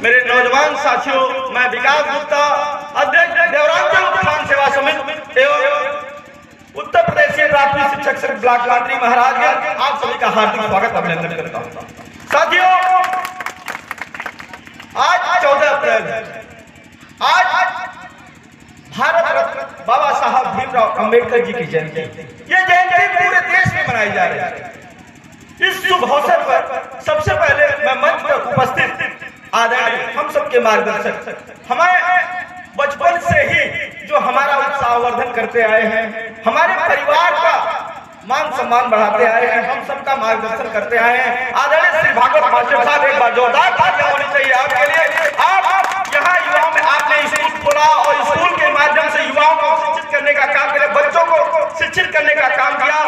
मेरे नौजवान साथियों, मैं विकास गुप्ता, अध्यक्ष देवरांचल उत्थान सेवा समिति एवं उत्तर प्रदेशीय प्राथमिक शिक्षक संघ ब्लॉक लाटरी महाराजगंज, आप सभी का हार्दिक स्वागत अभिनंदन करता हूँ। साथियों, आज 14 अप्रैल, आज भारत रत्न बाबा साहब भीमराव अंबेडकर जी की जयंती। ये जयंती पूरे देश में मनाई जा रही है। इस शुभ अवसर पर सबसे पहले मैं मंच पर उपस्थित आदरणीय हम सबके मार्गदर्शक, हमारे बचपन से ही जो हमारा उत्साहवर्धन करते आए हैं, हमारे परिवार का मान सम्मान बढ़ाते आए हैं, हम सबका मार्गदर्शन करते आए हैं, आदरणीय श्री भागवत मास्टर साहब, एक बार जोरदार तालियां होनी चाहिए आपके लिए। आप यहाँ युवाओं में आपने स्कूल खोला और स्कूल के माध्यम से युवाओं को शिक्षित करने का काम किया, बच्चों को शिक्षित करने का काम किया।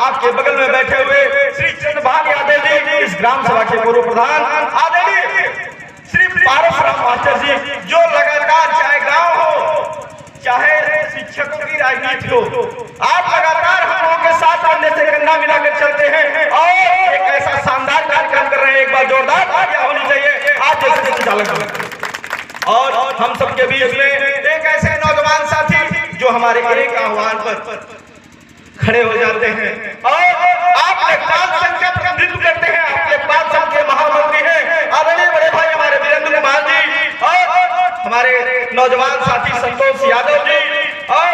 आपके बगल में बैठे हुए श्री चंद्रभान यादव जी, इस ग्राम सभा के पूर्व प्रधान, आदरणीय श्री पारसराम मास्टर जी, जो लगातार चाहे गांव हो चाहे शिक्षकों की राजनीति हो, आप लगातार हम लोगों के साथ कंधे से कंधा मिलाकर चलते हैं और एक ऐसा शानदार कार्यक्रम कर रहे हैं। एक बार जोरदार तालियां होनी चाहिए आज जैसे संचालक। और हम सबके बीच में एक ऐसे नौजवान साथी जो हमारे एक आह्वान पर खड़े हो जाते हैं और आप लेखपाल संघ का प्रतिनिधित्व करते हैं, आप लेखपाल संघ के महामंत्री हैं, आदरणीय बड़े भाई हमारे वीरेंद्र कुमार जी, और हमारे नौजवान साथी संतोष यादव जी, और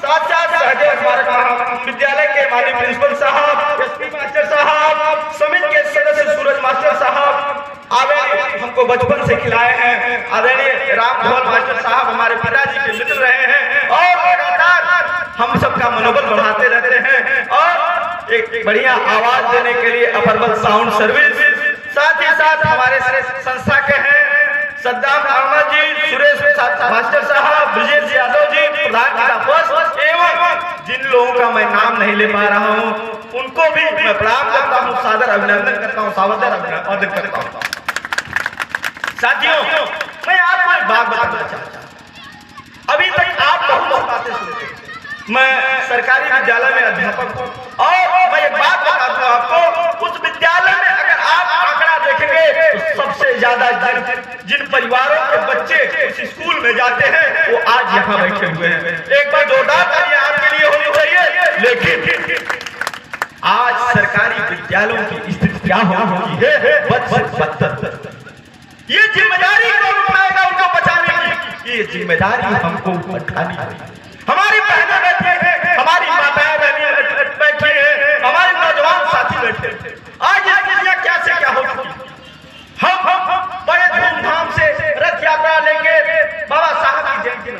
साथ साथ सहदेव स्मारक महाविद्यालय के माननीय प्रिंसिपल साहब, एसपी मास्टर साहब, समिति के सदस्य सूरज मास्टर साहब, आवे हमको बचपन से खिलाए हैं, आदरणीय राम धोल मास्टर साहब हमारे पिताजी के मित्र रहे हैं और लगातार हम सबका मनोबल बढ़ाते रहते हैं और एक बढ़िया आवाज देने के लिए अपर्बल साउंड सर्विस, साथ ही साथ हमारे संस्था के हैं सद्दाम अहमद जी, सुरेश मास्टर साहब, ब्रजेश यादव जी, प्रधान एवं जिन लोगों का मैं नाम नहीं ले पा रहा हूं उनको भी मैं प्रणाम करता हूं, सादर अभिनंदन करता हूं, सादर अभिनंदन करता हूं। साथियों, मैं आपको एक बात बताना चाहता हूं। अभी तक आप बहुत बातें सुनते हैं, मैं सरकारी विद्यालय में अध्यापक हूँ और मैं एक बात बताता हूँ आपको, उस विद्यालय में अगर आप आंकड़ा देखेंगे तो सबसे ज्यादा जिन परिवारों के बच्चे उस स्कूल में जाते हैं वो आज यहाँ बैठे हुए हैं। एक बार जोरदार तालियां आपके लिए होनी चाहिए। लेकिन आज सरकारी विद्यालयों की स्थिति क्या होगी है, बदतर। ये जिम्मेदारी कौन उठाएगा उनको बचाने की? ये जिम्मेदारी हमको उठानी है। हमारी बहनें बैठी हैं, हमारी माताएं बहनें बैठी हैं, हमारे नौजवान साथी बैठे हैं। आज ये दुनिया क्या से क्या हो चुकी, हम बड़े धूमधाम से रथ यात्रा लेके बाबा साहब की जयंती,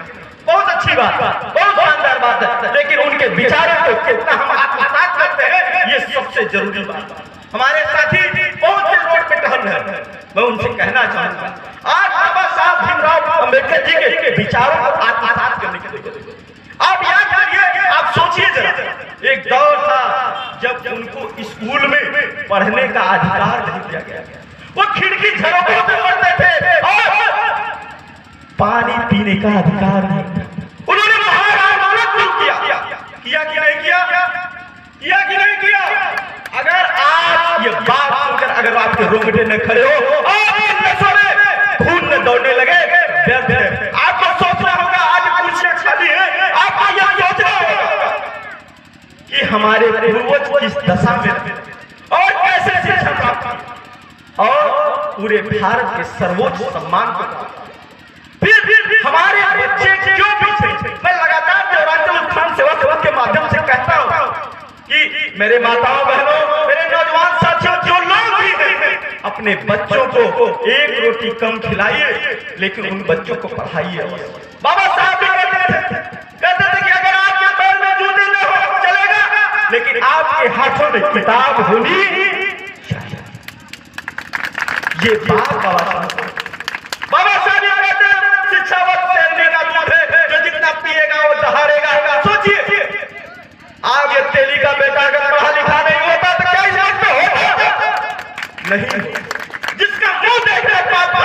बहुत अच्छी बात, बहुत शानदार बात है, लेकिन उनके विचारों को कितना हम आत्मसात करते हैं ये सबसे जरूरी बात। हमारे साथी बहुत से रोड पे टहल रहे हैं, मैं उनसे कहना चाहूंगा आज बाबा साहब भीमराव अंबेडकर जी के विचारों को आत्मसात करने के लिए आप याद करिए, आप सोचिए जरा, एक दौर था जब उनको स्कूल में पढ़ने का अधिकार नहीं दिया गया, वो खिड़की झरोखों से पढ़ते थे और पानी पीने का अधिकार नहीं। उन्होंने महान आंदोलन किया कि नहीं किया कि नहीं किया? अगर आप ये बात सुनकर अगर आपके रोंगटे न खड़े हो और खून न दौड़ने लगे, आपको सोचना होगा आज कुर्सियां खाली है, आपको यह सोचना होगा कि हमारे पूर्वज किस दशा में और कैसे शिक्षा प्राप्त की और पूरे भारत के सर्वोच्च सम्मान को, फिर हमारे बच्चे क्यों पीछे? मैं लगातार देवरांचल उत्थान सेवा समिति के माध्यम से कहता हूं कि मेरे माताओं बहनों, मेरे नौजवान साथियों, जो लोग भी हैं अपने बच्चों को एक रोटी कम खिलाइए लेकिन उन बच्चों को पढ़ाइए। बाबा साहब भी कहते थे कि अगर आपके पैर में जूते न हो चलेगा, लेकिन आपके हाथों में किताब होनी चाहिए। ये बात बाबा साहब कहते हैं शिक्षा वह का दूध है जो जितना पिएगा वो दहाड़ेगा। सोचिए आज ये तेली का बेटा अगर पढ़ा लिखा नहीं होता तो क्या इस वक्त होता? नहीं। जिसका मुंह देखने पाता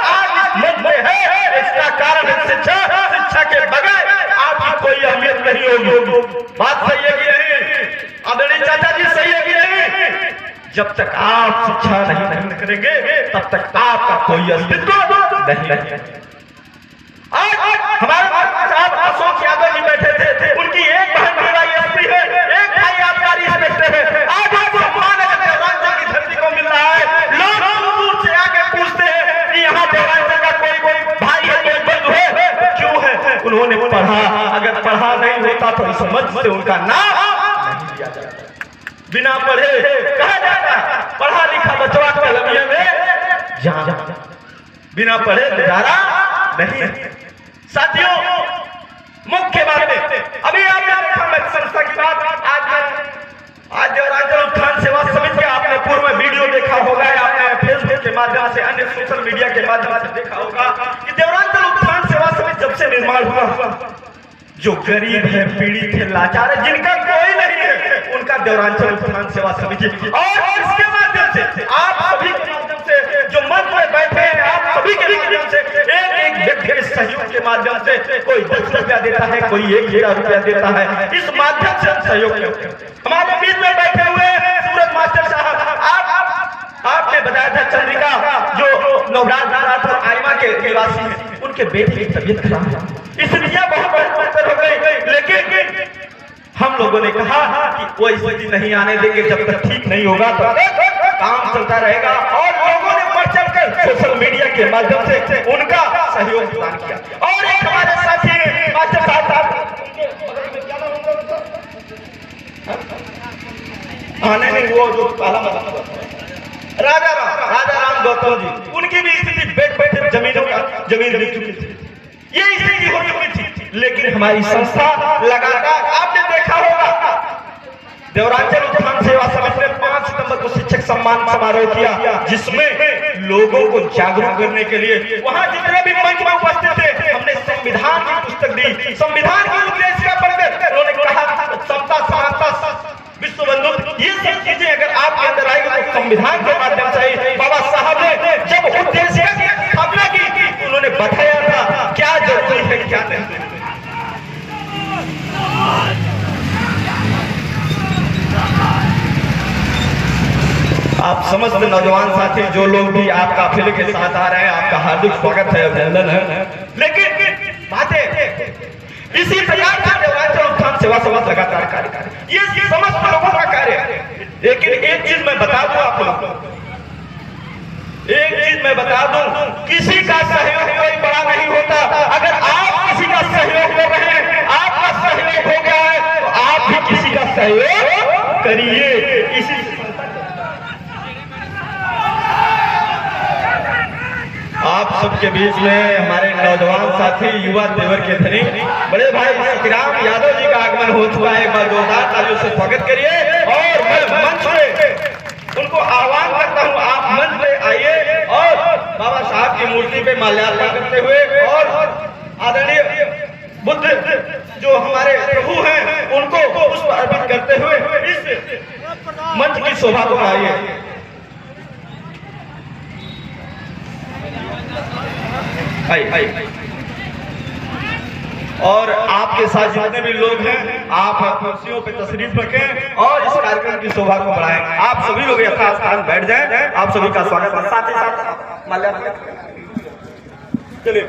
आज मुंह में है, इसका कारण है शिक्षा के बगैर आपकी कोई अहमियत नहीं होगी। बात सही है कि नहीं? आदरणीय चाचा जी सही है कि नहीं? जब तक आप शिक्षा नहीं करेंगे तब तक आपका कोई अस्तित्व नहीं। आज हमारे साथ अशोक यादव जी बैठे थे, उनकी एक बहन DYSP है, एक भाई आबकारी इंस्पेक्टर है। आज आपको सम्मान अगर देवरांचल की धरती को मिल रहा है, लोग दूर से आके पूछते हैं कि यहाँ देवरांचल का कोई भाई है, कोई बंधु है, क्यों है? उन्होंने पढ़ा, अगर पढ़ा नहीं होता तो इस मंच से उनका नाम नहीं लिया जाता। बिना पढ़े कहा जाता है पढ़ा लिखा बचवा कलमिया में जान, बिना पढ़े गुजारा नहीं। साथियों, मुख्य बात है, अभी आपने देखा मैं संस्था की बात, आज देवरांचल उत्थान सेवा समिति का आपने पूर्व में वीडियो देखा होगा, आपने फेसबुक के माध्यम से, अन्य सोशल मीडिया के माध्यम से देखा होगा कि देवरांचल उत्थान सेवा समिति जब से निर्माण हुआ, जो गरीब है, पीड़ित है, लाचार है, जिनका कोई नहीं है, उनका देवरांचल उत्थान सेवा समिति, और इसके माध्यम से आप सभी के माध्यम से जो मंच में बैठे हैं, आप सभी के माध्यम से एक एक व्यक्ति के सहयोग के माध्यम से कोई 10 रुपया देता है, कोई 1000 रुपया देता है, इस माध्यम से हम सहयोग करते हैं। हमारे बीच में बैठे हुए सूरज मास्टर साहब, आपने बताया था चंद्रिका जो नवराज और आइमा के निवासी हैं, उनके बेटे की तबीयत खराब है, इसलिए बहुत बेहतर हो गई, लेकिन हम लोगों ने कहा कि कोई स्थिति नहीं आने देंगे, जब तक ठीक नहीं होगा तब तक काम चलता रहेगा, और लोगों ने बढ़ चढ़कर सोशल मीडिया के माध्यम से उनका सहयोग प्रदान किया। और एक हमारे साथी मास्टर साहब आने नहीं, वो जो पहला राजा राम गौतम जी, उनकी भी स्थिति बैठे जमीन बिक चुकी थी, ये स्थिति हो चुकी थी, लेकिन हमारी संस्था लगातार, आपने देखा होगा देवरांचल उत्थान सेवा समिति ने 5 सितंबर को शिक्षक सम्मान समारोह किया, जिसमें लोगों को जागरूक करने के लिए वहां जितने भी मंच में उपस्थित थे, हमने संविधान की पुस्तक दी, संविधान के उद्देश्य पढ़कर उन्होंने कहा समता, समानता, विश्व बंधुत्व, ये सब चीजें अगर आपके अंदर आएगी तो संविधान के माध्यम से बाबा साहब ने जब उद्देश्य की स्थापना की, उन्होंने बताया था क्या जरूरी है, क्या नहीं। आप समस्त नौजवान साथी जो लोग भी आप काफिले के साथ आ रहे हैं, आपका हार्दिक स्वागत है, अभिनंदन है। लेकिन बातें इसी प्रकार का देवरांचल उत्थान सेवा समिति लगातार कार्य कर रही है, ये समस्त लोगों का कार्य है। लेकिन एक चीज मैं बता दूं आप लोगों को, एक चीज मैं बता दूं, किसी का सहयोग कोई बड़ा नहीं होता। अगर आप किसी का सहयोग कर रहे हैं, आपका सहयोग हो गया है, तो आप भी किसी का सहयोग करिए। इसी आप सबके बीच में हमारे नौजवान साथी, युवा देवर के धनी बड़े भाई सतीराम यादव जी का आगमन हो चुका है। एक बार जोरदार तालियों से स्वागत करिए, और मैं मंच पे उनको आह्वान करता हूं, आप मंच पे आइए और बाबा साहब की मूर्ति पे माल्यार्पण करते हुए और आदरणीय बुद्ध जो हमारे प्रभु हैं उनको पुष्प अर्पित करते हुए इस मंच की शोभा को बढ़ाइए। और आपके साथ जितने भी लोग हैं, आप कुर्सियों पे तशरीफ रखें और इस कार्यक्रम की शोभा को बढ़ाएं। आप सभी लोग यथास्थान बैठ जाएं। आप सभी का स्वागत है। साथ ही साथ माल्यार्पण चलिए।